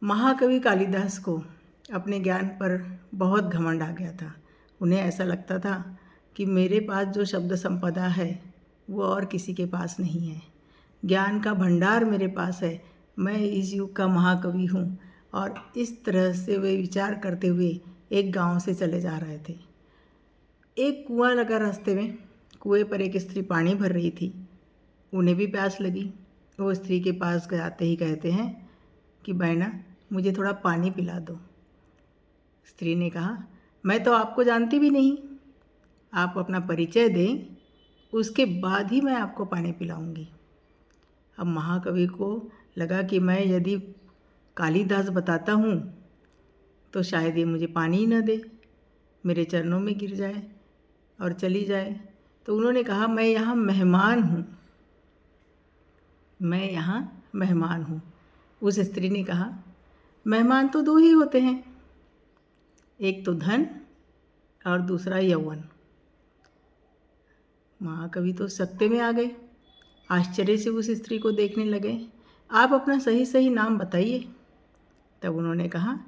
महाकवि कालिदास को अपने ज्ञान पर बहुत घमंड आ गया था। उन्हें ऐसा लगता था कि मेरे पास जो शब्द संपदा है वो और किसी के पास नहीं है। ज्ञान का भंडार मेरे पास है, मैं इस युग का महाकवि हूँ। और इस तरह से वे विचार करते हुए एक गांव से चले जा रहे थे। एक कुआं लगा रास्ते में। कुएं पर एक स्त्री पानी भर रही थी। उन्हें भी प्यास लगी। वो स्त्री के पास जाते ही कहते हैं कि बहना, मुझे थोड़ा पानी पिला दो। स्त्री ने कहा, मैं तो आपको जानती भी नहीं, आप अपना परिचय दें, उसके बाद ही मैं आपको पानी पिलाऊंगी। अब महाकवि को लगा कि मैं यदि कालिदास बताता हूँ तो शायद ये मुझे पानी ही न दे, मेरे चरणों में गिर जाए और चली जाए। तो उन्होंने कहा, मैं यहाँ मेहमान हूँ, मैं यहाँ मेहमान हूँ। उस स्त्री ने कहा, मेहमान तो दो ही होते हैं, एक तो धन और दूसरा यौवन। महाकवि तो सकते में आ गए, आश्चर्य से उस स्त्री को देखने लगे। आप अपना सही सही नाम बताइए। तब उन्होंने कहा,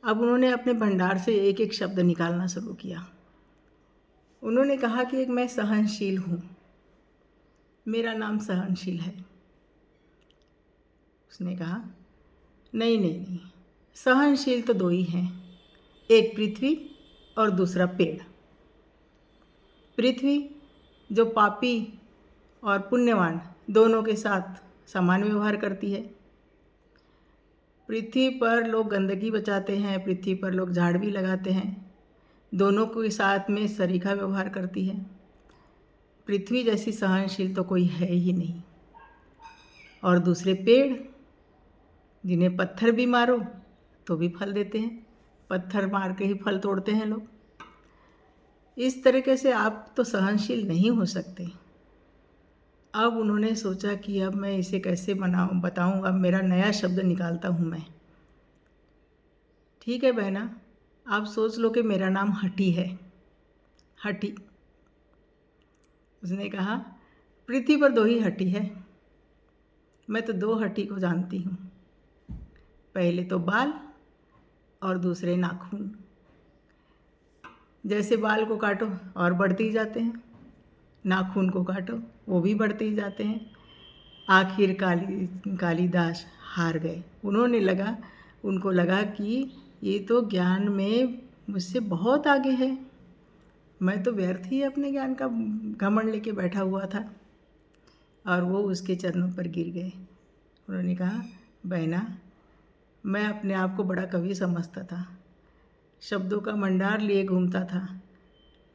अब उन्होंने अपने भंडार से एक एक शब्द निकालना शुरू किया। उन्होंने कहा कि एक मैं सहनशील हूँ, मेरा नाम सहनशील है। उसने कहा, नहीं नहीं नहीं, सहनशील तो दो ही हैं, एक पृथ्वी और दूसरा पेड़। पृथ्वी जो पापी और पुण्यवान दोनों के साथ समान व्यवहार करती है। पृथ्वी पर लोग गंदगी बचाते हैं, पृथ्वी पर लोग झाड़ भी लगाते हैं, दोनों के साथ में सरीखा व्यवहार करती है। पृथ्वी जैसी सहनशील तो कोई है ही नहीं। और दूसरे पेड़, जिन्हें पत्थर भी मारो तो भी फल देते हैं, पत्थर मार के ही फल तोड़ते हैं लोग। इस तरीके से आप तो सहनशील नहीं हो सकते। अब उन्होंने सोचा कि अब मैं इसे कैसे बताऊँ। अब मेरा नया शब्द निकालता हूँ मैं। ठीक है बहना, आप सोच लो कि मेरा नाम हठी है, हठी। उसने कहा, पृथ्वी पर दो ही हठी है, मैं तो दो हठी को जानती हूँ, पहले तो बाल और दूसरे नाखून। जैसे बाल को काटो और बढ़ते ही जाते हैं, नाखून को काटो वो भी बढ़ते ही जाते हैं। आखिर कालिदास हार गए। उनको लगा कि ये तो ज्ञान में मुझसे बहुत आगे है, मैं तो व्यर्थ ही अपने ज्ञान का घमंड लेके बैठा हुआ था। और वो उसके चरणों पर गिर गए। उन्होंने कहा, बहना, मैं अपने आप को बड़ा कवि समझता था, शब्दों का भंडार लिए घूमता था,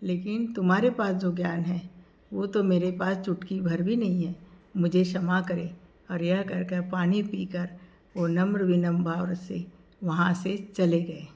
लेकिन तुम्हारे पास जो ज्ञान है वो तो मेरे पास चुटकी भर भी नहीं है, मुझे क्षमा करे। और यह कहकर पानी पीकर वो नम्र विनम्र भाव से वहाँ से चले गए।